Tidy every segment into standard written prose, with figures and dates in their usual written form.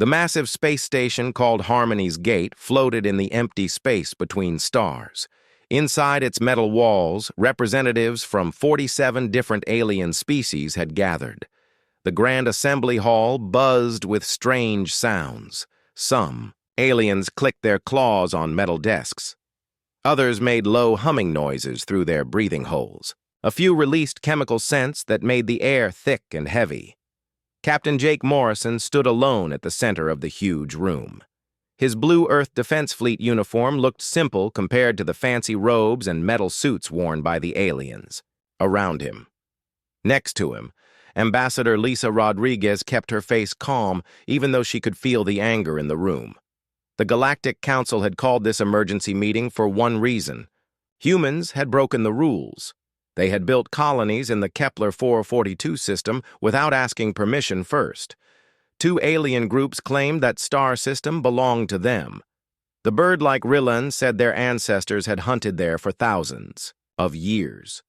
The massive space station called Harmony's Gate floated in the empty space between stars. Inside its metal walls, representatives from 47 different alien species had gathered. The Grand Assembly Hall buzzed with strange sounds. Some aliens clicked their claws on metal desks. Others made low humming noises through their breathing holes. A few released chemical scents that made the air thick and heavy. Captain Jake Morrison stood alone at the center of the huge room. His Blue Earth Defense Fleet uniform looked simple compared to the fancy robes and metal suits worn by the aliens. Around him, next to him, Ambassador Lisa Rodriguez kept her face calm even though she could feel the anger in the room. The Galactic Council had called this emergency meeting for one reason. Humans had broken the rules. They had built colonies in the Kepler 442 system without asking permission first. Two alien groups claimed that star system belonged to them. The bird-like Rillan said their ancestors had hunted there for thousands of years.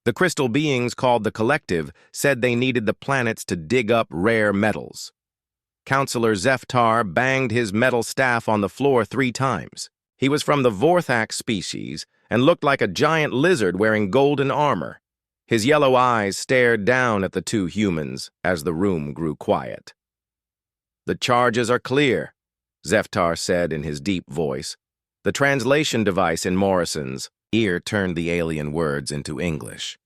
The crystal beings called the Collective said they needed the planets to dig up rare metals. Counselor Zeftar banged his metal staff on the floor 3 times. He was from the Vorthak species and looked like a giant lizard wearing golden armor. His yellow eyes stared down at the two humans as the room grew quiet. "The charges are clear," Zeftar said in his deep voice. The translation device in Morrison's ear turned the alien words into English.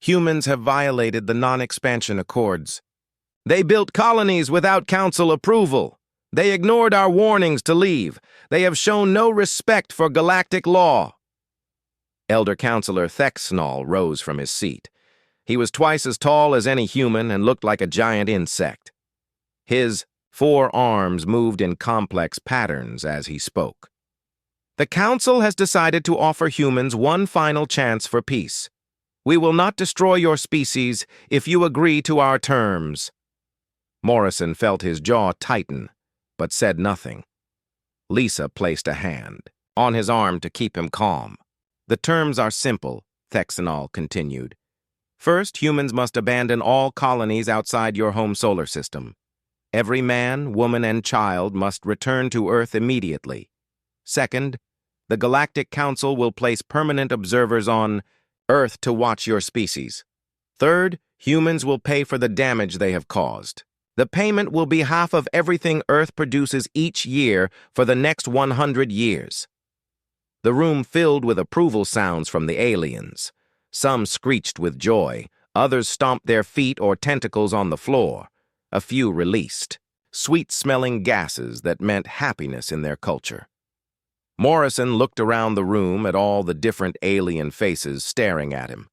"Humans have violated the non-expansion accords. They built colonies without council approval. They ignored our warnings to leave. They have shown no respect for galactic law." Elder Counselor Thexnall rose from his seat. He was twice as tall as any human and looked like a giant insect. His 4 arms moved in complex patterns as he spoke. "The Council has decided to offer humans one final chance for peace. We will not destroy your species if you agree to our terms." Morrison felt his jaw tighten, but said nothing. Lisa placed a hand on his arm to keep him calm. "The terms are simple," Thexnall continued. "First, humans must abandon all colonies outside your home solar system. Every man, woman, and child must return to Earth immediately. Second, the Galactic Council will place permanent observers on Earth to watch your species. Third, humans will pay for the damage they have caused. The payment will be half of everything Earth produces each year for the next 100 years. The room filled with approval sounds from the aliens. Some screeched with joy, others stomped their feet or tentacles on the floor. A few released sweet-smelling gases that meant happiness in their culture. Morrison looked around the room at all the different alien faces staring at him.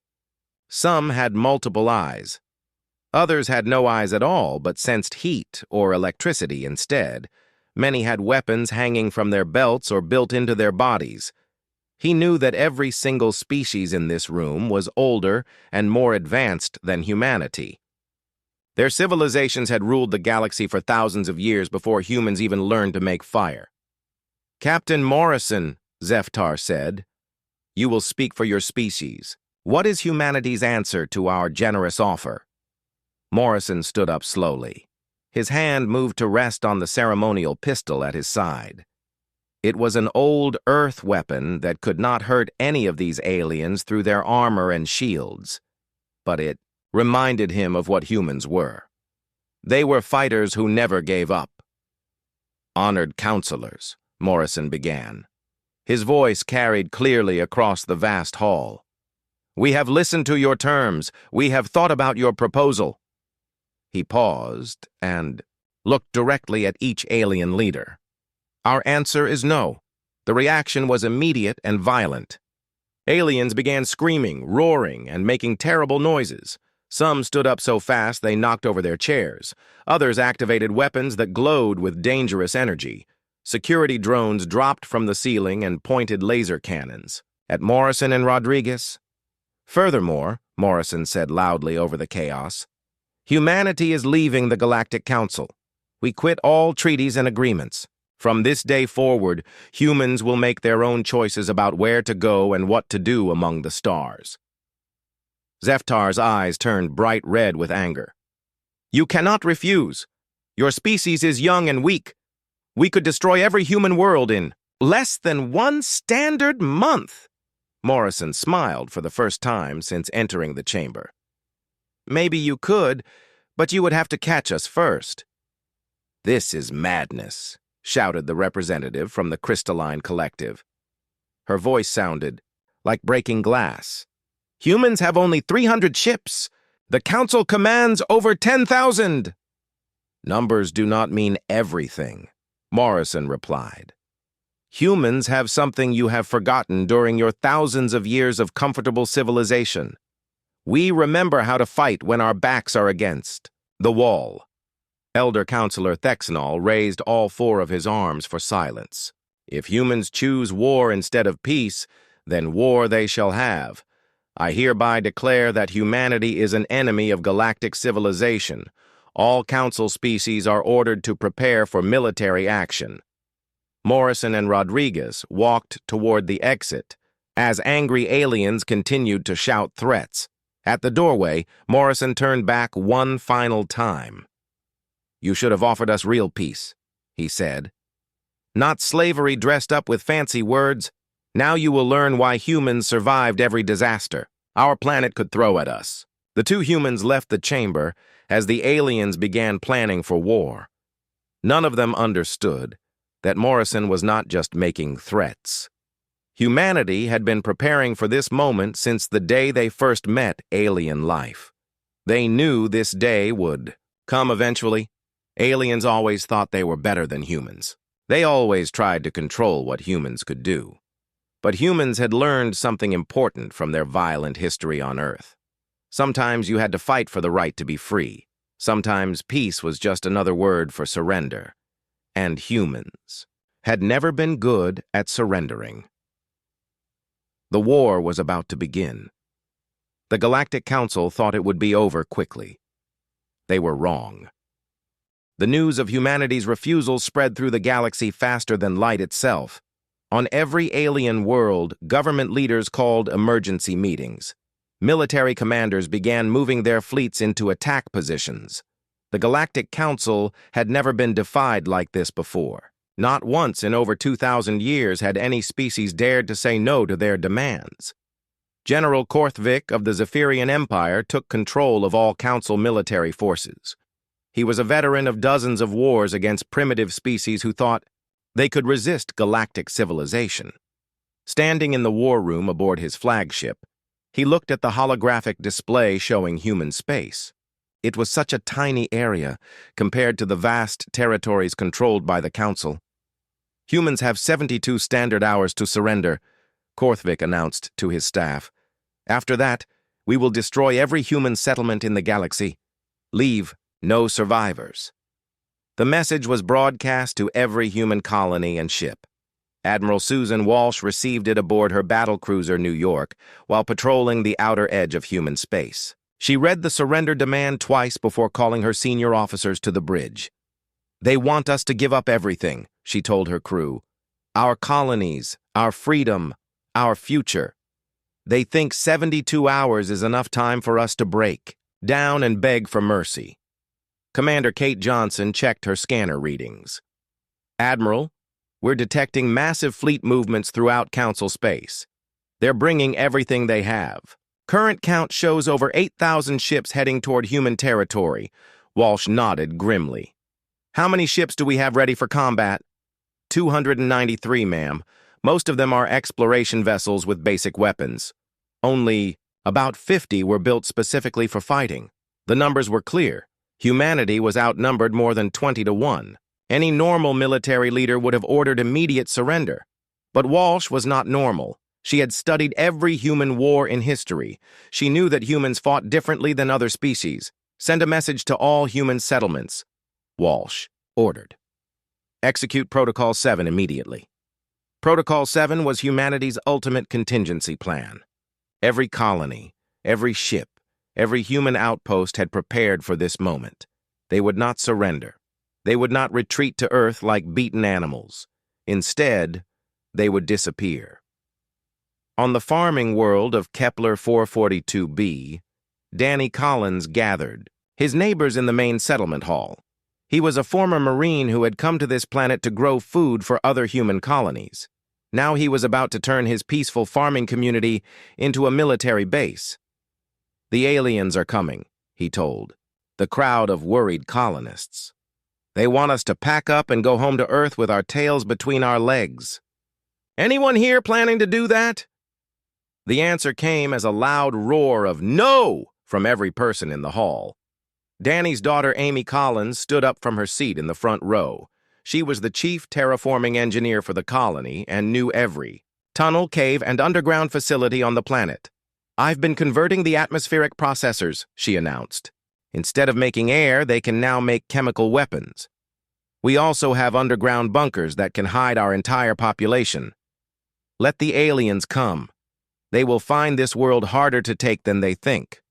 Some had multiple eyes. Others had no eyes at all, but sensed heat or electricity instead. Many had weapons hanging from their belts or built into their bodies. He knew that every single species in this room was older and more advanced than humanity. Their civilizations had ruled the galaxy for thousands of years before humans even learned to make fire. "Captain Morrison," Zeftar said, "you will speak for your species. What is humanity's answer to our generous offer?" Morrison stood up slowly. His hand moved to rest on the ceremonial pistol at his side. It was an old Earth weapon that could not hurt any of these aliens through their armor and shields. But it reminded him of what humans were. They were fighters who never gave up. "Honored counselors," Morrison began. His voice carried clearly across the vast hall. "We have listened to your terms. We have thought about your proposal." He paused and looked directly at each alien leader. "Our answer is no." The reaction was immediate and violent. Aliens began screaming, roaring, and making terrible noises. Some stood up so fast they knocked over their chairs. Others activated weapons that glowed with dangerous energy. Security drones dropped from the ceiling and pointed laser cannons at Morrison and Rodriguez. "Furthermore," Morrison said loudly over the chaos, "humanity is leaving the Galactic Council. We quit all treaties and agreements. From this day forward, humans will make their own choices about where to go and what to do among the stars." Zeftar's eyes turned bright red with anger. "You cannot refuse. Your species is young and weak. We could destroy every human world in less than one standard month." Morrison smiled for the first time since entering the chamber. "Maybe you could, but you would have to catch us first." "This is madness," shouted the representative from the Crystalline Collective. Her voice sounded like breaking glass. "Humans have only 300 ships. The Council commands over 10,000. "Numbers do not mean everything," Morrison replied. "Humans have something you have forgotten during your thousands of years of comfortable civilization. We remember how to fight when our backs are against the wall." Elder Counselor Thexanol raised all four of his arms for silence. "If humans choose war instead of peace, then war they shall have. I hereby declare that humanity is an enemy of galactic civilization. All Council species are ordered to prepare for military action." Morrison and Rodriguez walked toward the exit as angry aliens continued to shout threats. At the doorway, Morrison turned back one final time. "You should have offered us real peace," he said. "Not slavery dressed up with fancy words. Now you will learn why humans survived every disaster our planet could throw at us." The two humans left the chamber as the aliens began planning for war. None of them understood that Morrison was not just making threats. Humanity had been preparing for this moment since the day they first met alien life. They knew this day would come eventually. Aliens always thought they were better than humans. They always tried to control what humans could do. But humans had learned something important from their violent history on Earth. Sometimes you had to fight for the right to be free. Sometimes peace was just another word for surrender. And humans had never been good at surrendering. The war was about to begin. The Galactic Council thought it would be over quickly. They were wrong. The news of humanity's refusal spread through the galaxy faster than light itself. On every alien world, government leaders called emergency meetings. Military commanders began moving their fleets into attack positions. The Galactic Council had never been defied like this before. Not once in over 2,000 years had any species dared to say no to their demands. General Korthvik of the Zephyrian Empire took control of all Council military forces. He was a veteran of dozens of wars against primitive species who thought they could resist galactic civilization. Standing in the war room aboard his flagship, he looked at the holographic display showing human space. It was such a tiny area compared to the vast territories controlled by the Council. "Humans have 72 standard hours to surrender," Korthvik announced to his staff. "After that, we will destroy every human settlement in the galaxy. Leave no survivors." The message was broadcast to every human colony and ship. Admiral Susan Walsh received it aboard her battlecruiser New York while patrolling the outer edge of human space. She read the surrender demand twice before calling her senior officers to the bridge. "They want us to give up everything," she told her crew. "Our colonies, our freedom, our future. They think 72 hours is enough time for us to break down and beg for mercy." Commander Kate Johnson checked her scanner readings. "Admiral, we're detecting massive fleet movements throughout Council space. They're bringing everything they have. Current count shows over 8,000 ships heading toward human territory." Walsh nodded grimly. "How many ships do we have ready for combat?" 293, ma'am. Most of them are exploration vessels with basic weapons. Only about 50 were built specifically for fighting. The numbers were clear. Humanity was outnumbered more than 20 to 1. Any normal military leader would have ordered immediate surrender. But Walsh was not normal. She had studied every human war in history. She knew that humans fought differently than other species. "Send a message to all human settlements," Walsh ordered. "Execute Protocol 7 immediately." Protocol 7 was humanity's ultimate contingency plan. Every colony, every ship, every human outpost had prepared for this moment. They would not surrender. They would not retreat to Earth like beaten animals. Instead, they would disappear. On the farming world of Kepler 442b, Danny Collins gathered, his neighbors in the main settlement hall. He was a former Marine who had come to this planet to grow food for other human colonies. Now he was about to turn his peaceful farming community into a military base. "The aliens are coming," he told the crowd of worried colonists. "They want us to pack up and go home to Earth with our tails between our legs. Anyone here planning to do that?" The answer came as a loud roar of "No!" from every person in the hall. Danny's daughter, Amy Collins, stood up from her seat in the front row. She was the chief terraforming engineer for the colony and knew every tunnel, cave, and underground facility on the planet. "I've been converting the atmospheric processors," she announced. "Instead of making air, they can now make chemical weapons. We also have underground bunkers that can hide our entire population. Let the aliens come. They will find this world harder to take than they think."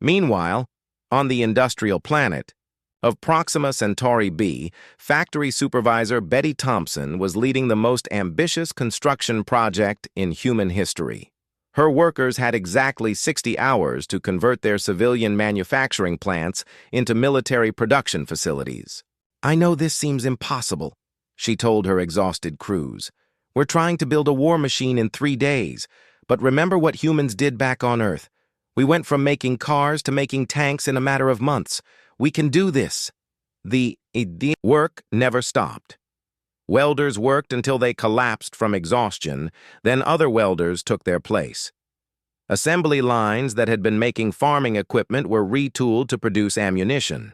Meanwhile, on the industrial planet of Proxima Centauri B, factory supervisor Betty Thompson was leading the most ambitious construction project in human history. Her workers had exactly 60 hours to convert their civilian manufacturing plants into military production facilities. "I know this seems impossible," she told her exhausted crews. "We're trying to build a war machine in 3 days, but remember what humans did back on Earth. We went from making cars to making tanks in a matter of months. We can do this." The work never stopped. Welders worked until they collapsed from exhaustion, then other welders took their place. Assembly lines that had been making farming equipment were retooled to produce ammunition.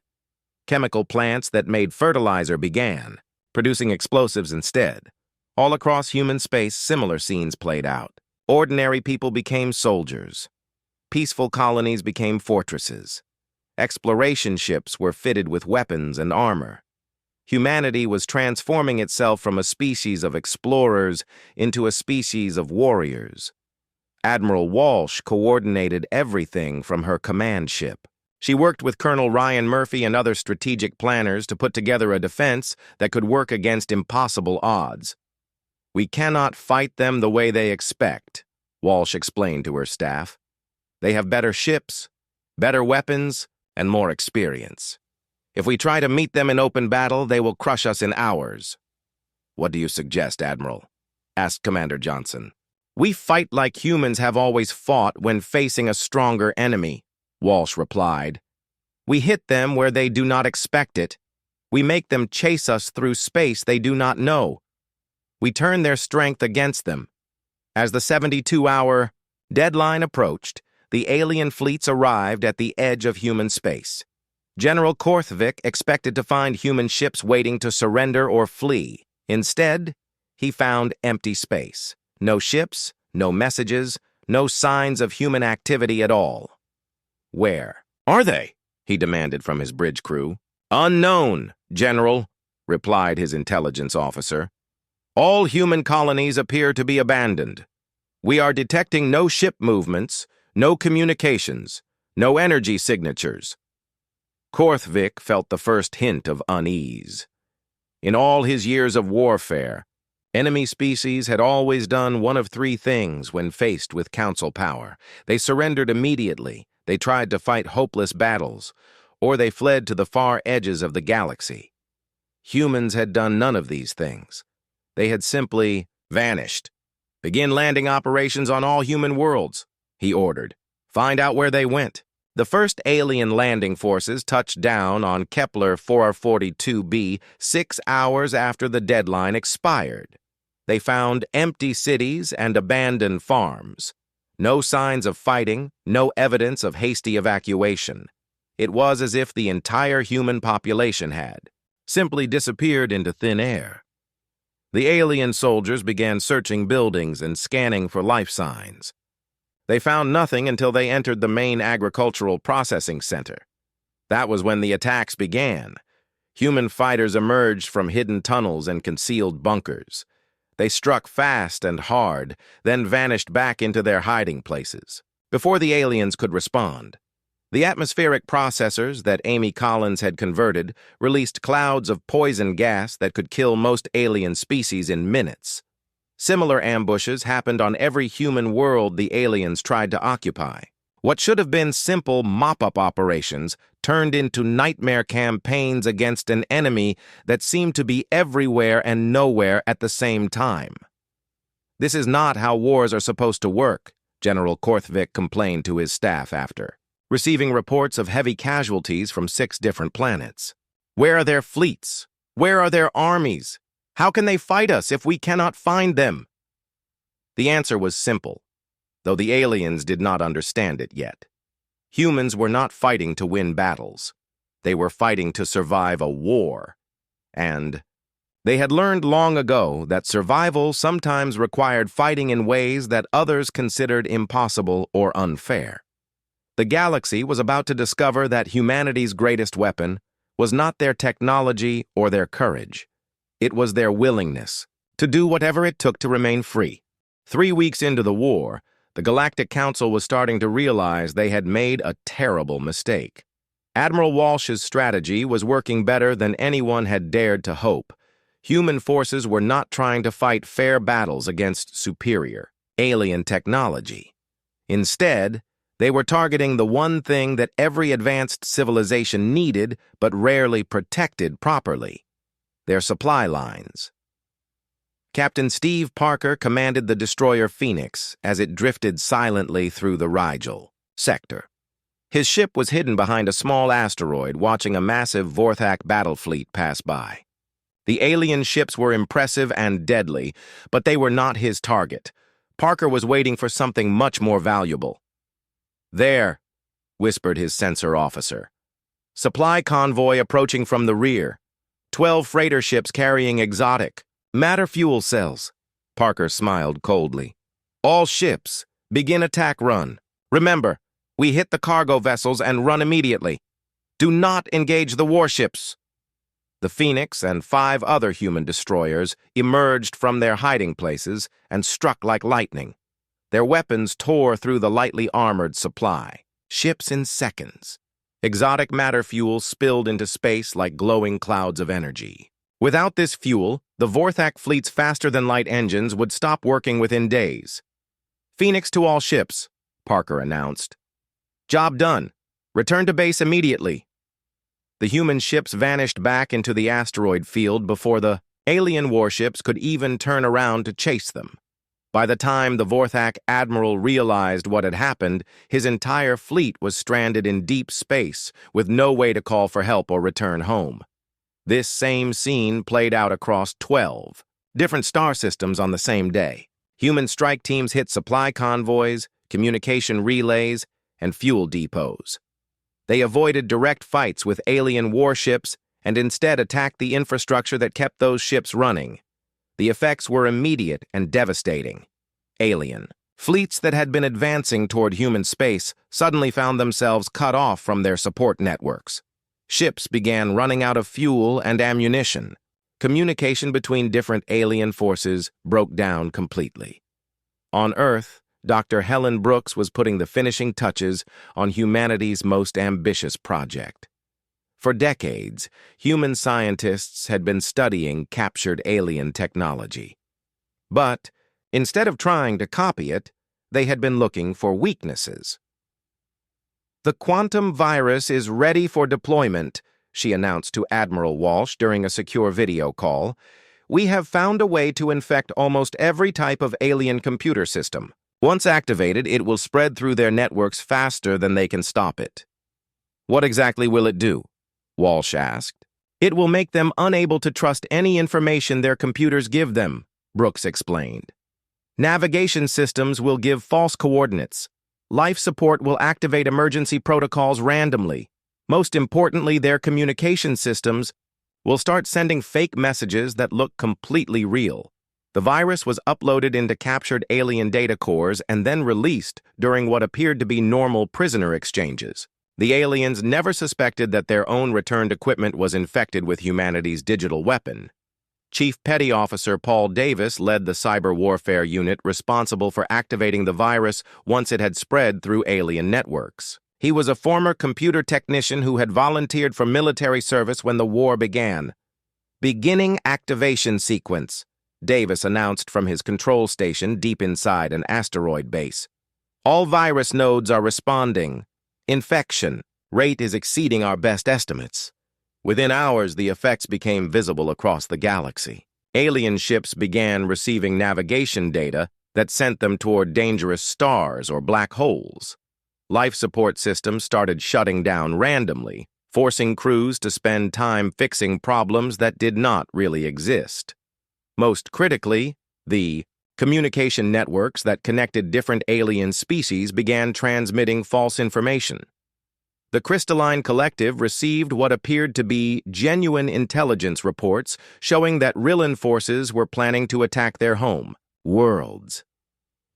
Chemical plants that made fertilizer began, producing explosives instead. All across human space, similar scenes played out. Ordinary people became soldiers. Peaceful colonies became fortresses. Exploration ships were fitted with weapons and armor. Humanity was transforming itself from a species of explorers into a species of warriors. Admiral Walsh coordinated everything from her command ship. She worked with Colonel Ryan Murphy and other strategic planners to put together a defense that could work against impossible odds. "We cannot fight them the way they expect," Walsh explained to her staff. "They have better ships, better weapons, and more experience. If we try to meet them in open battle, they will crush us in hours." "What do you suggest, Admiral?" asked Commander Johnson. "We fight like humans have always fought when facing a stronger enemy," Walsh replied. "We hit them where they do not expect it. We make them chase us through space they do not know. We turn their strength against them." As the 72-hour deadline approached, the alien fleets arrived at the edge of human space. General Korthvik expected to find human ships waiting to surrender or flee. Instead, he found empty space. No ships, no messages, no signs of human activity at all. "Where are they?" he demanded from his bridge crew. "Unknown, General," replied his intelligence officer. "All human colonies appear to be abandoned. We are detecting no ship movements, no communications, no energy signatures." Korthvik felt the first hint of unease. In all his years of warfare, enemy species had always done one of 3 things when faced with council power. They surrendered immediately, they tried to fight hopeless battles, or they fled to the far edges of the galaxy. Humans had done none of these things. They had simply vanished. "Begin landing operations on all human worlds," he ordered. "Find out where they went." The first alien landing forces touched down on Kepler 442b 6 hours after the deadline expired. They found empty cities and abandoned farms. No signs of fighting, no evidence of hasty evacuation. It was as if the entire human population had simply disappeared into thin air. The alien soldiers began searching buildings and scanning for life signs. They found nothing until they entered the main agricultural processing center. That was when the attacks began. Human fighters emerged from hidden tunnels and concealed bunkers. They struck fast and hard, then vanished back into their hiding places. Before the aliens could respond, the atmospheric processors that Amy Collins had converted released clouds of poison gas that could kill most alien species in minutes. Similar ambushes happened on every human world the aliens tried to occupy. What should have been simple mop-up operations turned into nightmare campaigns against an enemy that seemed to be everywhere and nowhere at the same time. "This is not how wars are supposed to work," General Korthvik complained to his staff after receiving reports of heavy casualties from 6 different planets. "Where are their fleets? Where are their armies? How can they fight us if we cannot find them?" The answer was simple, though the aliens did not understand it yet. Humans were not fighting to win battles. They were fighting to survive a war. And they had learned long ago that survival sometimes required fighting in ways that others considered impossible or unfair. The galaxy was about to discover that humanity's greatest weapon was not their technology or their courage. It was their willingness to do whatever it took to remain free. 3 weeks into the war, the Galactic Council was starting to realize they had made a terrible mistake. Admiral Walsh's strategy was working better than anyone had dared to hope. Human forces were not trying to fight fair battles against superior, alien technology. Instead, they were targeting the one thing that every advanced civilization needed but rarely protected properly: their supply lines. Captain Steve Parker commanded the destroyer Phoenix as it drifted silently through the Rigel sector. His ship was hidden behind a small asteroid, watching a massive Vorthak battle fleet pass by. The alien ships were impressive and deadly, but they were not his target. Parker was waiting for something much more valuable. "There," whispered his sensor officer. "Supply convoy approaching from the rear. 12 freighter ships carrying exotic matter fuel cells." Parker smiled coldly. "All ships, begin attack run. Remember, we hit the cargo vessels and run immediately. Do not engage the warships." The Phoenix and 5 other human destroyers emerged from their hiding places and struck like lightning. Their weapons tore through the lightly armored supply ships in seconds. Exotic matter fuel spilled into space like glowing clouds of energy. Without this fuel, the Vorthak fleet's faster-than-light engines would stop working within days. "Phoenix to all ships," Parker announced. "Job done. Return to base immediately." The human ships vanished back into the asteroid field before the alien warships could even turn around to chase them. By the time the Vorthak admiral realized what had happened, his entire fleet was stranded in deep space with no way to call for help or return home. This same scene played out across 12 different star systems on the same day. Human strike teams hit supply convoys, communication relays, and fuel depots. They avoided direct fights with alien warships and instead attacked the infrastructure that kept those ships running. The effects were immediate and devastating. Alien fleets that had been advancing toward human space suddenly found themselves cut off from their support networks. Ships began running out of fuel and ammunition. Communication between different alien forces broke down completely. On Earth, Dr. Helen Brooks was putting the finishing touches on humanity's most ambitious project. For decades, human scientists had been studying captured alien technology. But instead of trying to copy it, they had been looking for weaknesses. "The quantum virus is ready for deployment," she announced to Admiral Walsh during a secure video call. "We have found a way to infect almost every type of alien computer system. Once activated, it will spread through their networks faster than they can stop it." "What exactly will it do?" Walsh asked. "It will make them unable to trust any information their computers give them," Brooks explained. "Navigation systems will give false coordinates. Life support will activate emergency protocols randomly. Most importantly, their communication systems will start sending fake messages that look completely real." The virus was uploaded into captured alien data cores and then released during what appeared to be normal prisoner exchanges. The aliens never suspected that their own returned equipment was infected with humanity's digital weapon. Chief Petty Officer Paul Davis led the cyber warfare unit responsible for activating the virus once it had spread through alien networks. He was a former computer technician who had volunteered for military service when the war began. "Beginning activation sequence," Davis announced from his control station deep inside an asteroid base. All virus nodes are responding. Infection rate is exceeding our best estimates. Within hours, the effects became visible across the galaxy. Alien ships began receiving navigation data that sent them toward dangerous stars or black holes. Life support systems started shutting down randomly, forcing crews to spend time fixing problems that did not really exist. Most critically, the communication networks that connected different alien species began transmitting false information. The Crystalline Collective received what appeared to be genuine intelligence reports showing that Rillan forces were planning to attack their home, worlds.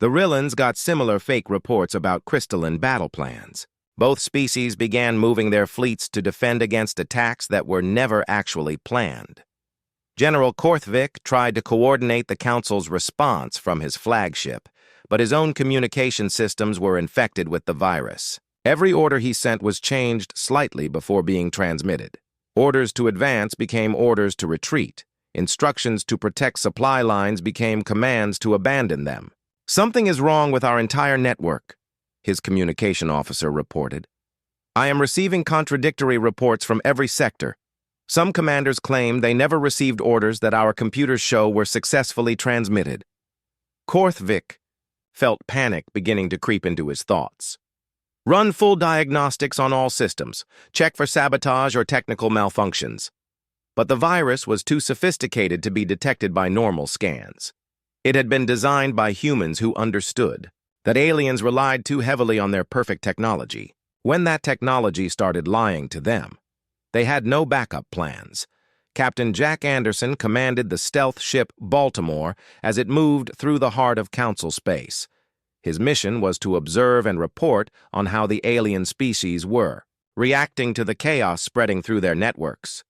The Rillans got similar fake reports about crystalline battle plans. Both species began moving their fleets to defend against attacks that were never actually planned. General Korthvik tried to coordinate the Council's response from his flagship, but his own communication systems were infected with the virus. Every order he sent was changed slightly before being transmitted. Orders to advance became orders to retreat. Instructions to protect supply lines became commands to abandon them. "Something is wrong with our entire network," his communication officer reported. "I am receiving contradictory reports from every sector. Some commanders claim they never received orders that our computers show were successfully transmitted." Korthvik felt panic beginning to creep into his thoughts. "Run full diagnostics on all systems. Check for sabotage or technical malfunctions." But the virus was too sophisticated to be detected by normal scans. It had been designed by humans who understood that aliens relied too heavily on their perfect technology. When that technology started lying to them, they had no backup plans. Captain Jack Anderson commanded the stealth ship Baltimore as it moved through the heart of Council space. His mission was to observe and report on how the alien species were, reacting to the chaos spreading through their networks.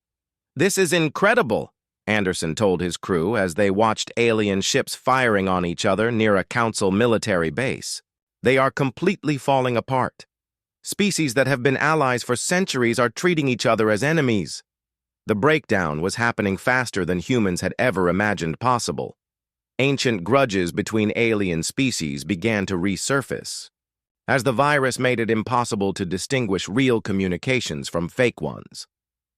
"This is incredible," Anderson told his crew as they watched alien ships firing on each other near a Council military base. "They are completely falling apart. Species that have been allies for centuries are treating each other as enemies." The breakdown was happening faster than humans had ever imagined possible. Ancient grudges between alien species began to resurface, as the virus made it impossible to distinguish real communications from fake ones.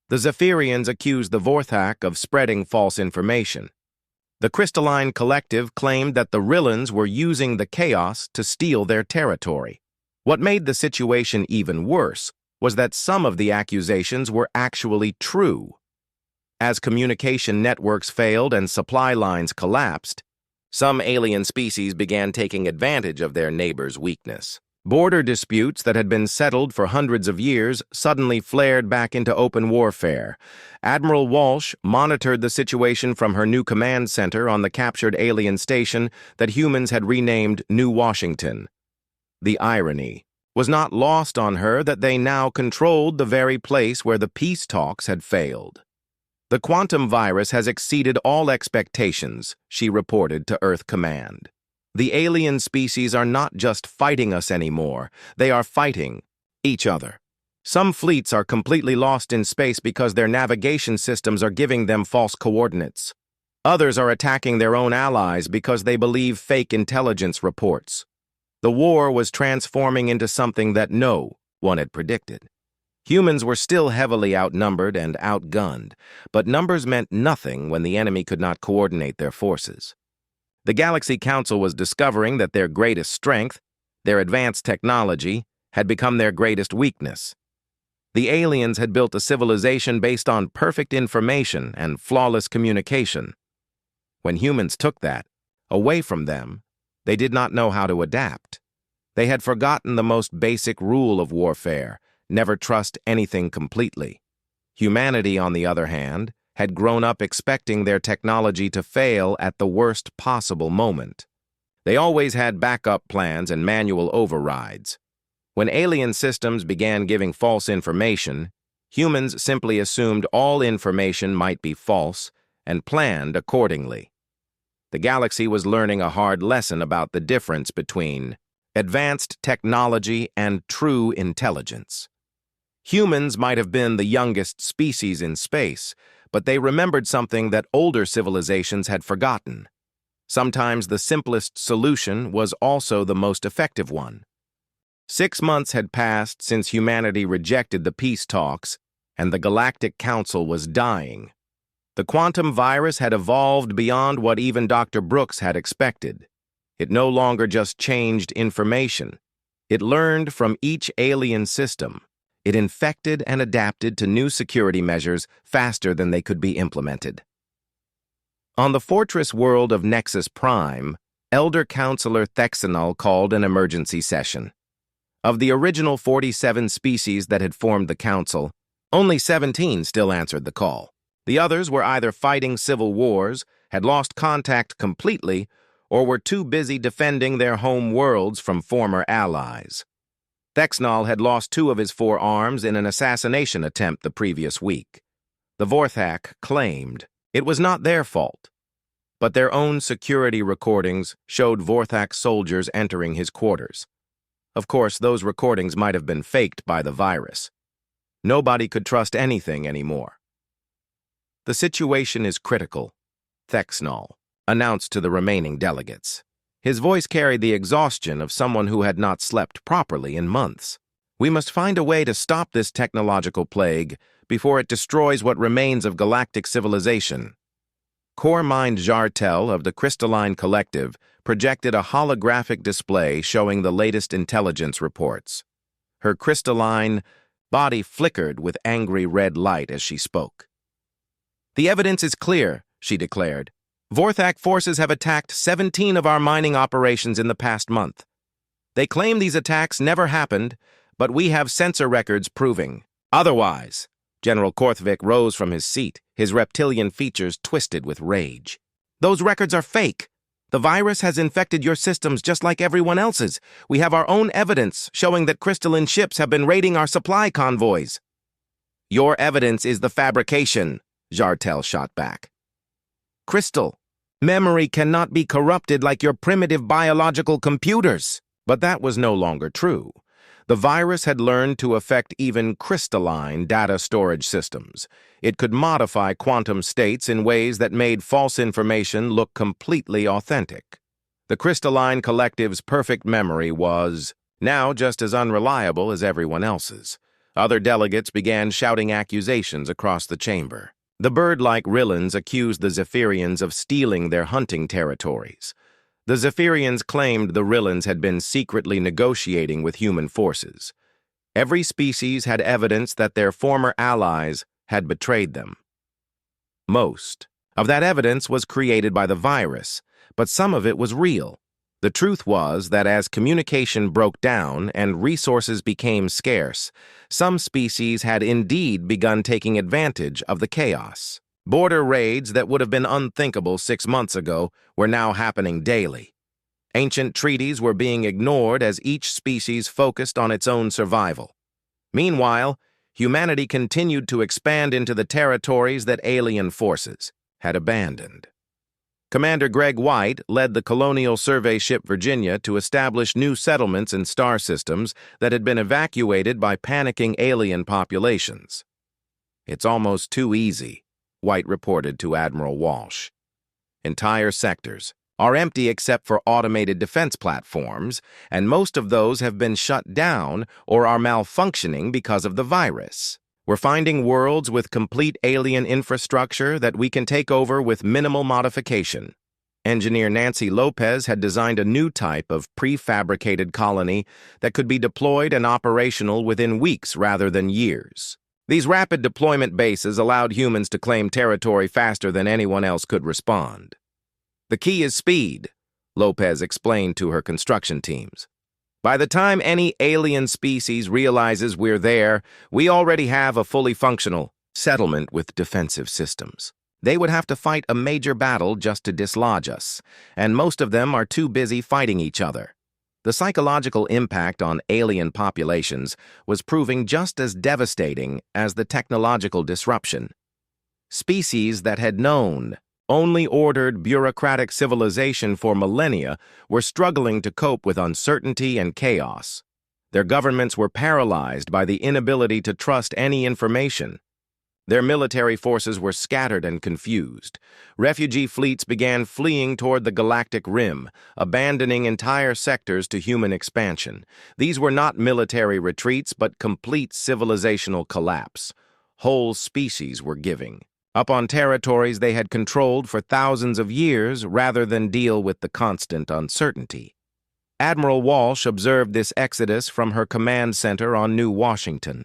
The Zephyrians accused the Vorthak of spreading false information. The Crystalline Collective claimed that the Rillans were using the chaos to steal their territory. What made the situation even worse was that some of the accusations were actually true. As communication networks failed and supply lines collapsed, some alien species began taking advantage of their neighbors' weakness. Border disputes that had been settled for hundreds of years suddenly flared back into open warfare. Admiral Walsh monitored the situation from her new command center on the captured alien station that humans had renamed New Washington. The irony was not lost on her that they now controlled the very place where the peace talks had failed. "The quantum virus has exceeded all expectations," she reported to Earth Command. "The alien species are not just fighting us anymore, they are fighting each other. Some fleets are completely lost in space because their navigation systems are giving them false coordinates. Others are attacking their own allies because they believe fake intelligence reports." The war was transforming into something that no one had predicted. Humans were still heavily outnumbered and outgunned, but numbers meant nothing when the enemy could not coordinate their forces. The Galaxy Council was discovering that their greatest strength, their advanced technology, had become their greatest weakness. The aliens had built a civilization based on perfect information and flawless communication. When humans took that away from them, they did not know how to adapt. They had forgotten the most basic rule of warfare: never trust anything completely. Humanity, on the other hand, had grown up expecting their technology to fail at the worst possible moment. They always had backup plans and manual overrides. When alien systems began giving false information, humans simply assumed all information might be false and planned accordingly. The galaxy was learning a hard lesson about the difference between advanced technology and true intelligence. Humans might have been the youngest species in space, but they remembered something that older civilizations had forgotten: Sometimes the simplest solution was also the most effective one. 6 months had passed since humanity rejected the peace talks, and the Galactic Council was dying. The quantum virus had evolved beyond what even Dr. Brooks had expected. It no longer just changed information. It learned from each alien system. It infected and adapted to new security measures faster than they could be implemented. On the fortress world of Nexus Prime, Elder Counselor Thexanol called an emergency session. Of the original 47 species that had formed the council, only 17 still answered the call. The others were either fighting civil wars, had lost contact completely, or were too busy defending their home worlds from former allies. Thexanol had lost 2 of his 4 arms in an assassination attempt the previous week. The Vorthak claimed it was not their fault, but their own security recordings showed Vorthak soldiers entering his quarters. Of course, those recordings might have been faked by the virus. Nobody could trust anything anymore. The situation is critical, Thexanol announced to the remaining delegates. His voice carried the exhaustion of someone who had not slept properly in months. We must find a way to stop this technological plague before it destroys what remains of galactic civilization. Core Mind Jartel of the Crystalline Collective projected a holographic display showing the latest intelligence reports. Her crystalline body flickered with angry red light as she spoke. "The evidence is clear," she declared. "Vorthak forces have attacked 17 of our mining operations in the past month. They claim these attacks never happened, but we have sensor records proving otherwise." General Korthvik rose from his seat, his reptilian features twisted with rage. "Those records are fake. The virus has infected your systems just like everyone else's. We have our own evidence showing that crystalline ships have been raiding our supply convoys." "Your evidence is the fabrication," Jartel shot back. "Crystal, memory cannot be corrupted like your primitive biological computers." But that was no longer true. The virus had learned to affect even crystalline data storage systems. It could modify quantum states in ways that made false information look completely authentic. The Crystalline Collective's perfect memory was now just as unreliable as everyone else's. Other delegates began shouting accusations across the chamber. The bird-like Rillans accused the Zephyrians of stealing their hunting territories. The Zephyrians claimed the Rillans had been secretly negotiating with human forces. Every species had evidence that their former allies had betrayed them. Most of that evidence was created by the virus, but some of it was real. The truth was that as communication broke down and resources became scarce, some species had indeed begun taking advantage of the chaos. Border raids that would have been unthinkable 6 months ago were now happening daily. Ancient treaties were being ignored as each species focused on its own survival. Meanwhile, humanity continued to expand into the territories that alien forces had abandoned. Commander Greg White led the colonial survey ship Virginia to establish new settlements and star systems that had been evacuated by panicking alien populations. "It's almost too easy," White reported to Admiral Walsh. "Entire sectors are empty except for automated defense platforms, and most of those have been shut down or are malfunctioning because of the virus. We're finding worlds with complete alien infrastructure that we can take over with minimal modification." Engineer Nancy Lopez had designed a new type of prefabricated colony that could be deployed and operational within weeks rather than years. These rapid deployment bases allowed humans to claim territory faster than anyone else could respond. "The key is speed," Lopez explained to her construction teams. "By the time any alien species realizes we're there, we already have a fully functional settlement with defensive systems. They would have to fight a major battle just to dislodge us, and most of them are too busy fighting each other." The psychological impact on alien populations was proving just as devastating as the technological disruption. Species that had known only ordered bureaucratic civilization for millennia were struggling to cope with uncertainty and chaos. Their governments were paralyzed by the inability to trust any information. Their military forces were scattered and confused. Refugee fleets began fleeing toward the Galactic Rim, abandoning entire sectors to human expansion. These were not military retreats, but complete civilizational collapse. Whole species were giving up on territories they had controlled for thousands of years rather than deal with the constant uncertainty. Admiral Walsh observed this exodus from her command center on New Washington.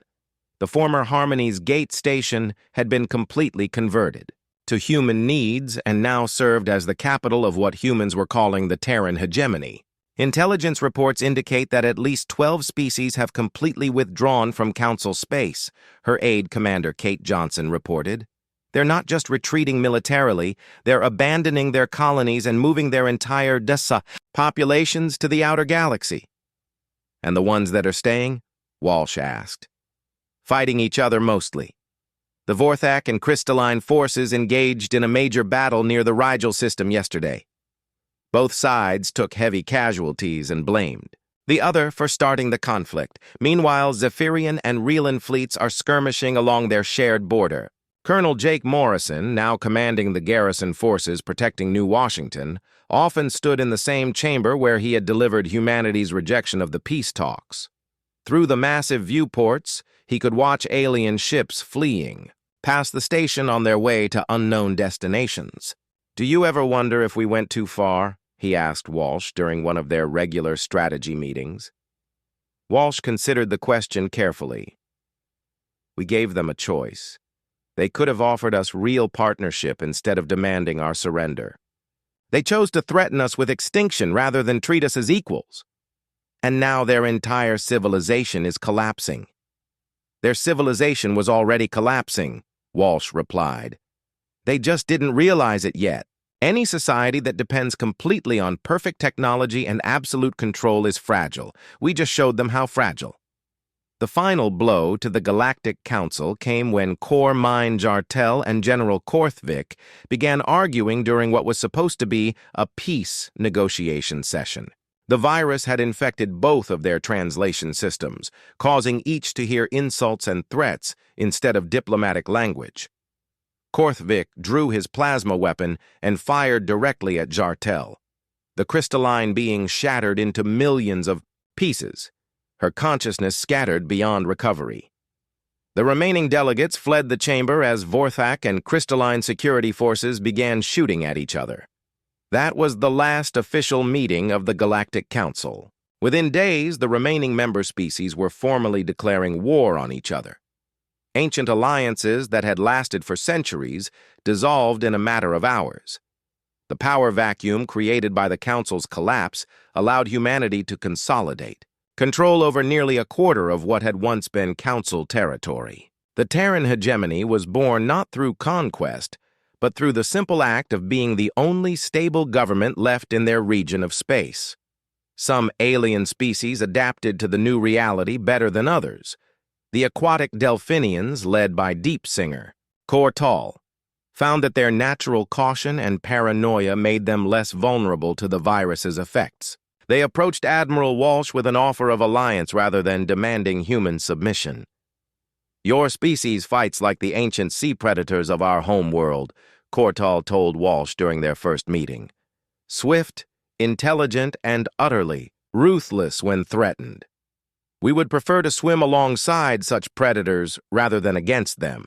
The former Harmony's Gate station had been completely converted to human needs and now served as the capital of what humans were calling the Terran hegemony. Intelligence reports indicate that at least 12 species have completely withdrawn from Council space, her aide Commander Kate Johnson reported. They're not just retreating militarily, they're abandoning their colonies and moving their entire populations to the outer galaxy. And the ones that are staying? Walsh asked. Fighting each other mostly. The Vorthak and Crystalline forces engaged in a major battle near the Rigel system yesterday. Both sides took heavy casualties and blamed the other for starting the conflict. Meanwhile, Zephyrian and Reelan fleets are skirmishing along their shared border. Colonel Jake Morrison, now commanding the garrison forces protecting New Washington, often stood in the same chamber where he had delivered humanity's rejection of the peace talks. Through the massive viewports, he could watch alien ships fleeing past the station on their way to unknown destinations. "Do you ever wonder if we went too far?" he asked Walsh during one of their regular strategy meetings. Walsh considered the question carefully. "We gave them a choice. They could have offered us real partnership instead of demanding our surrender. They chose to threaten us with extinction rather than treat us as equals. And now their entire civilization is collapsing." "Their civilization was already collapsing," Walsh replied. "They just didn't realize it yet. Any society that depends completely on perfect technology and absolute control is fragile. We just showed them how fragile." The final blow to the Galactic Council came when Core Mine Jartel and General Korthvik began arguing during what was supposed to be a peace negotiation session. The virus had infected both of their translation systems, causing each to hear insults and threats instead of diplomatic language. Korthvik drew his plasma weapon and fired directly at Jartel. The crystalline being shattered into millions of pieces, her consciousness scattered beyond recovery. The remaining delegates fled the chamber as Vorthak and crystalline security forces began shooting at each other. That was the last official meeting of the Galactic Council. Within days, the remaining member species were formally declaring war on each other. Ancient alliances that had lasted for centuries dissolved in a matter of hours. The power vacuum created by the Council's collapse allowed humanity to consolidate, control over nearly a quarter of what had once been Council territory. The Terran hegemony was born not through conquest, but through the simple act of being the only stable government left in their region of space. Some alien species adapted to the new reality better than others. The aquatic Delphinians, led by Deep Singer, Kortal, found that their natural caution and paranoia made them less vulnerable to the virus's effects. They approached Admiral Walsh with an offer of alliance rather than demanding human submission. "Your species fights like the ancient sea predators of our home world," Kortal told Walsh during their first meeting. "Swift, intelligent, and utterly ruthless when threatened. We would prefer to swim alongside such predators rather than against them."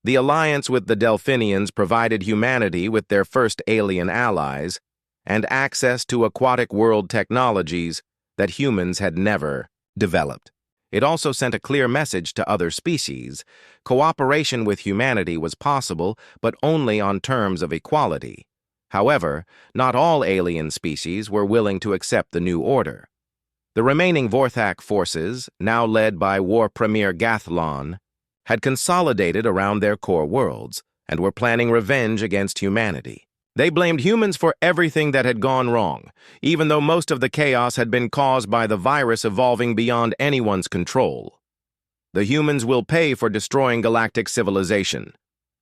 The alliance with the Delphinians provided humanity with their first alien allies and access to aquatic world technologies that humans had never developed. It also sent a clear message to other species. Cooperation with humanity was possible, but only on terms of equality. However, not all alien species were willing to accept the new order. The remaining Vorthak forces, now led by War Premier Gathlon, had consolidated around their core worlds and were planning revenge against humanity. They blamed humans for everything that had gone wrong, even though most of the chaos had been caused by the virus evolving beyond anyone's control. "The humans will pay for destroying galactic civilization,"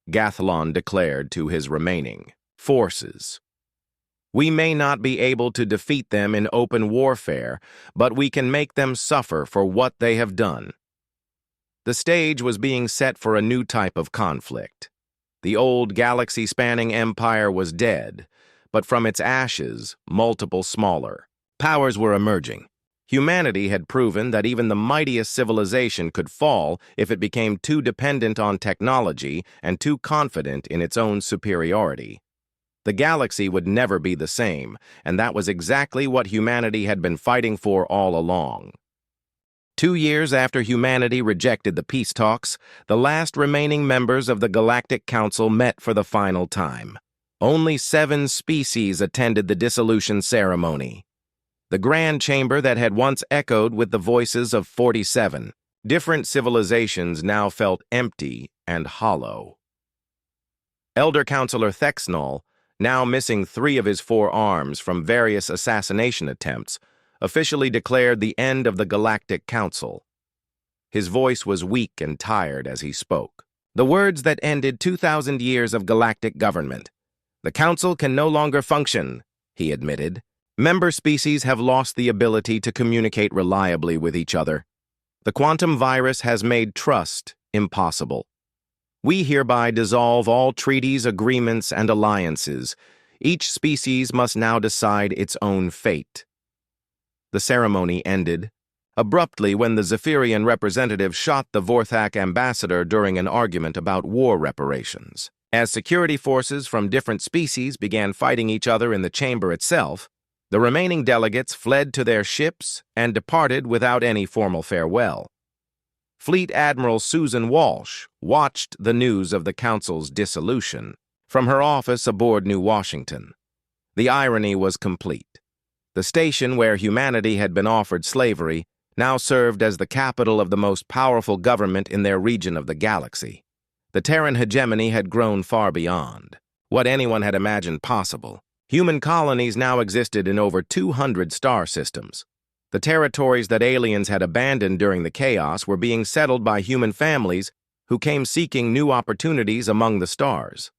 Gathlon declared to his remaining forces. "We may not be able to defeat them in open warfare, but we can make them suffer for what they have done." The stage was being set for a new type of conflict. The old galaxy-spanning empire was dead, but from its ashes, multiple smaller powers were emerging. Humanity had proven that even the mightiest civilization could fall if it became too dependent on technology and too confident in its own superiority. The galaxy would never be the same, and that was exactly what humanity had been fighting for all along. 2 years after humanity rejected the peace talks, the last remaining members of the Galactic Council met for the final time. Only 7 species attended the dissolution ceremony. The grand chamber that had once echoed with the voices of 47 different civilizations now felt empty and hollow. Elder Counselor Thexnol, now missing 3 of his 4 arms from various assassination attempts, officially declared the end of the Galactic Council. His voice was weak and tired as he spoke. The words that ended 2,000 years of galactic government. The Council can no longer function, he admitted. Member species have lost the ability to communicate reliably with each other. The quantum virus has made trust impossible. We hereby dissolve all treaties, agreements, and alliances. Each species must now decide its own fate. The ceremony ended abruptly when the Zephyrian representative shot the Vorthak ambassador during an argument about war reparations. As security forces from different species began fighting each other in the chamber itself, the remaining delegates fled to their ships and departed without any formal farewell. Fleet Admiral Susan Walsh watched the news of the Council's dissolution from her office aboard New Washington. The irony was complete. The station where humanity had been offered slavery now served as the capital of the most powerful government in their region of the galaxy. The Terran hegemony had grown far beyond what anyone had imagined possible. Human colonies now existed in over 200 star systems. The territories that aliens had abandoned during the chaos were being settled by human families who came seeking new opportunities among the stars.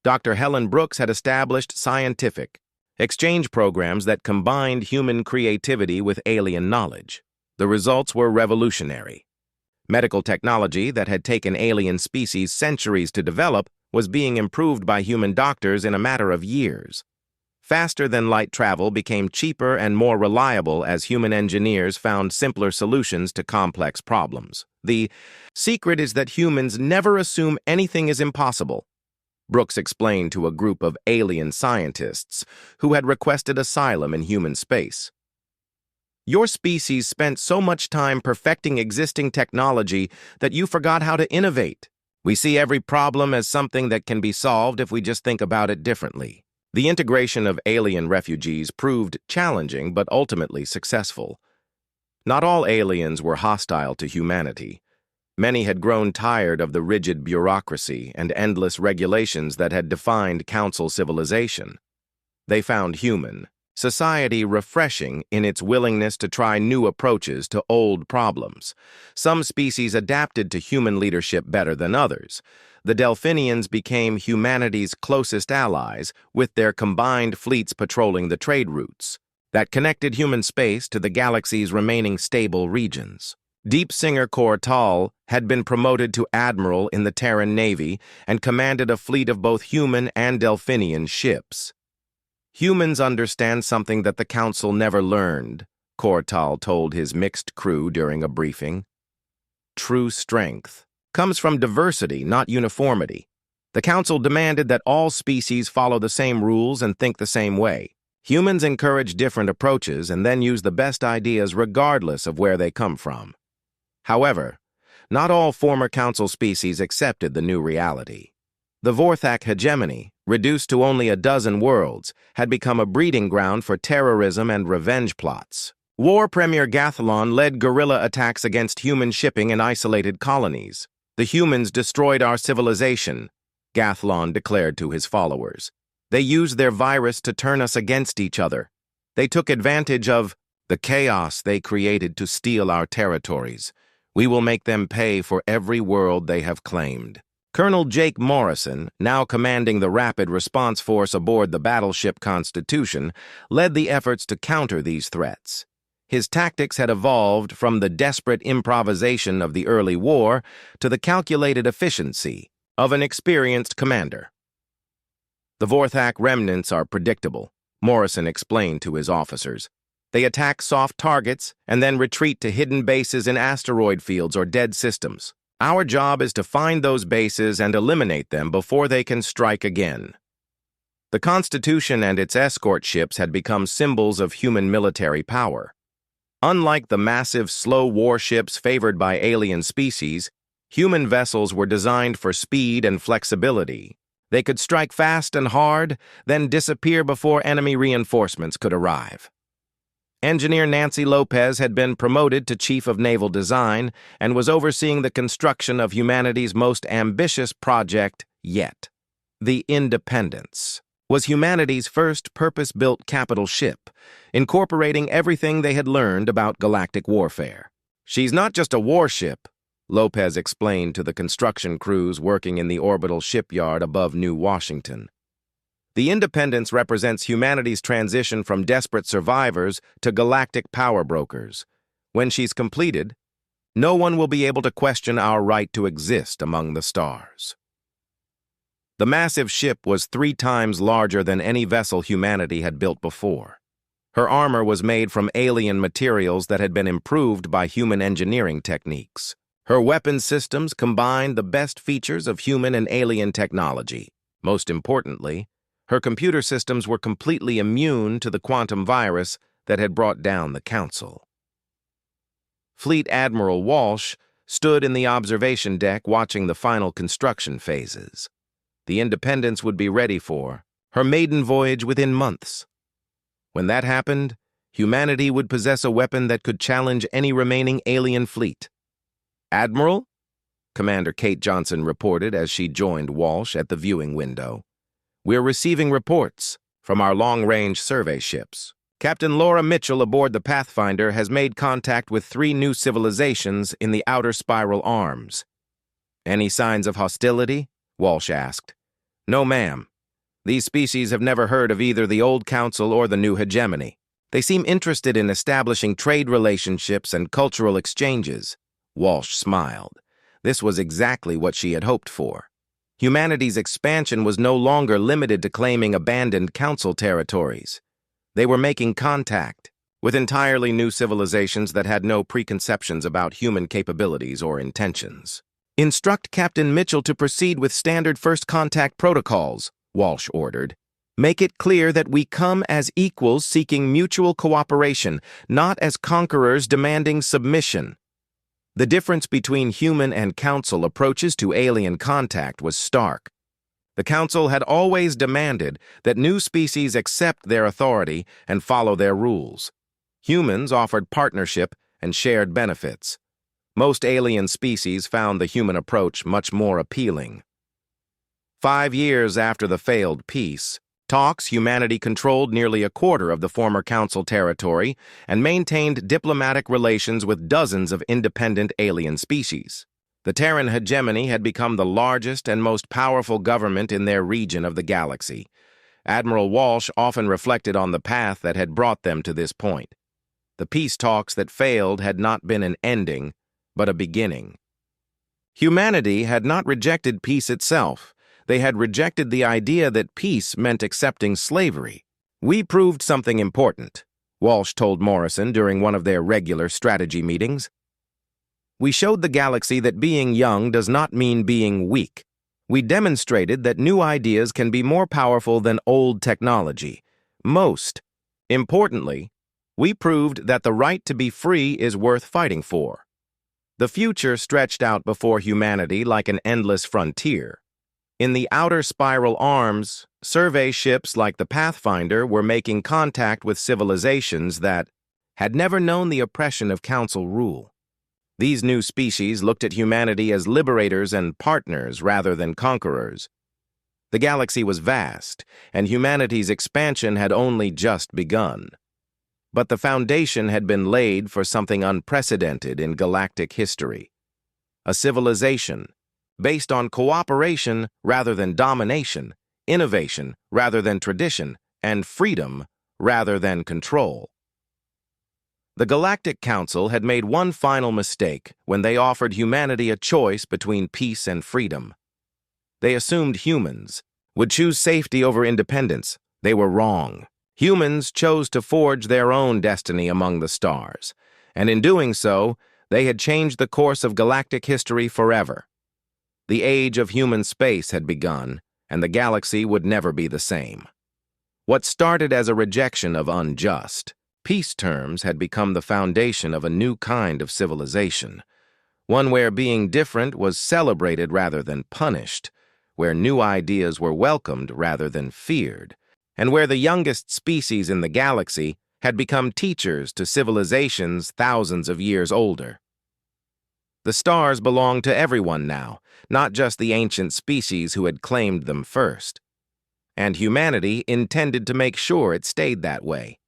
Dr. Helen Brooks had established scientific exchange programs that combined human creativity with alien knowledge. The results were revolutionary. Medical technology that had taken alien species centuries to develop was being improved by human doctors in a matter of years. Faster-than-light travel became cheaper and more reliable as human engineers found simpler solutions to complex problems. The secret is that humans never assume anything is impossible, Brooks explained to a group of alien scientists who had requested asylum in human space. Your species spent so much time perfecting existing technology that you forgot how to innovate. We see every problem as something that can be solved if we just think about it differently. The integration of alien refugees proved challenging but ultimately successful. Not all aliens were hostile to humanity. Many had grown tired of the rigid bureaucracy and endless regulations that had defined Council civilization. They found human society refreshing in its willingness to try new approaches to old problems. Some species adapted to human leadership better than others. The Delphinians became humanity's closest allies, with their combined fleets patrolling the trade routes that connected human space to the galaxy's remaining stable regions. Deep Singer Cortal had been promoted to admiral in the Terran Navy and commanded a fleet of both human and Delphinian ships. Humans understand something that the Council never learned, Cortal told his mixed crew during a briefing. True strength comes from diversity, not uniformity. The Council demanded that all species follow the same rules and think the same way. Humans encourage different approaches and then use the best ideas regardless of where they come from. However, not all former Council species accepted the new reality. The Vorthak hegemony, reduced to only a dozen worlds, had become a breeding ground for terrorism and revenge plots. War Premier Gathlon led guerrilla attacks against human shipping in isolated colonies. The humans destroyed our civilization, Gathlon declared to his followers. They used their virus to turn us against each other. They took advantage of the chaos they created to steal our territories. We will make them pay for every world they have claimed. Colonel Jake Morrison, now commanding the Rapid Response Force aboard the battleship Constitution, led the efforts to counter these threats. His tactics had evolved from the desperate improvisation of the early war to the calculated efficiency of an experienced commander. The Vorthak remnants are predictable, Morrison explained to his officers. They attack soft targets and then retreat to hidden bases in asteroid fields or dead systems. Our job is to find those bases and eliminate them before they can strike again. The Constitution and its escort ships had become symbols of human military power. Unlike the massive, slow warships favored by alien species, human vessels were designed for speed and flexibility. They could strike fast and hard, then disappear before enemy reinforcements could arrive. Engineer Nancy Lopez had been promoted to Chief of Naval Design and was overseeing the construction of humanity's most ambitious project yet. The Independence was humanity's first purpose-built capital ship, incorporating everything they had learned about galactic warfare. She's not just a warship, Lopez explained to the construction crews working in the orbital shipyard above New Washington. The Independence represents humanity's transition from desperate survivors to galactic power brokers. When she's completed, no one will be able to question our right to exist among the stars. The massive ship was 3 times larger than any vessel humanity had built before. Her armor was made from alien materials that had been improved by human engineering techniques. Her weapon systems combined the best features of human and alien technology. Most importantly, her computer systems were completely immune to the quantum virus that had brought down the Council. Fleet Admiral Walsh stood in the observation deck watching the final construction phases. The Independence would be ready for her maiden voyage within months. When that happened, humanity would possess a weapon that could challenge any remaining alien fleet. "Admiral?" Commander Kate Johnson reported as she joined Walsh at the viewing window. "We're receiving reports from our long-range survey ships. Captain Laura Mitchell aboard the Pathfinder has made contact with 3 new civilizations in the outer spiral arms." "Any signs of hostility?" Walsh asked. "No, ma'am. These species have never heard of either the Old Council or the New Hegemony. They seem interested in establishing trade relationships and cultural exchanges." Walsh smiled. This was exactly what she had hoped for. Humanity's expansion was no longer limited to claiming abandoned Council territories. They were making contact with entirely new civilizations that had no preconceptions about human capabilities or intentions. "Instruct Captain Mitchell to proceed with standard first contact protocols," Walsh ordered. "Make it clear that we come as equals seeking mutual cooperation, not as conquerors demanding submission." The difference between human and Council approaches to alien contact was stark. The Council had always demanded that new species accept their authority and follow their rules. Humans offered partnership and shared benefits. Most alien species found the human approach much more appealing. 5 years after the failed peace talks, humanity controlled nearly a quarter of the former Council territory and maintained diplomatic relations with dozens of independent alien species. The Terran hegemony had become the largest and most powerful government in their region of the galaxy. Admiral Walsh often reflected on the path that had brought them to this point. The peace talks that failed had not been an ending, but a beginning. Humanity had not rejected peace itself. They had rejected the idea that peace meant accepting slavery. "We proved something important," Walsh told Morrison during one of their regular strategy meetings. "We showed the galaxy that being young does not mean being weak. We demonstrated that new ideas can be more powerful than old technology. Most importantly, we proved that the right to be free is worth fighting for." The future stretched out before humanity like an endless frontier. In the outer spiral arms, survey ships like the Pathfinder were making contact with civilizations that had never known the oppression of Council rule. These new species looked at humanity as liberators and partners rather than conquerors. The galaxy was vast, and humanity's expansion had only just begun. But the foundation had been laid for something unprecedented in galactic history. A civilization based on cooperation rather than domination, innovation rather than tradition, and freedom rather than control. The Galactic Council had made one final mistake when they offered humanity a choice between peace and freedom. They assumed humans would choose safety over independence. They were wrong. Humans chose to forge their own destiny among the stars, and in doing so, they had changed the course of galactic history forever. The age of human space had begun, and the galaxy would never be the same. What started as a rejection of unjust, peace terms had become the foundation of a new kind of civilization, one where being different was celebrated rather than punished, where new ideas were welcomed rather than feared, and where the youngest species in the galaxy had become teachers to civilizations thousands of years older. The stars belonged to everyone now, not just the ancient species who had claimed them first. And humanity intended to make sure it stayed that way.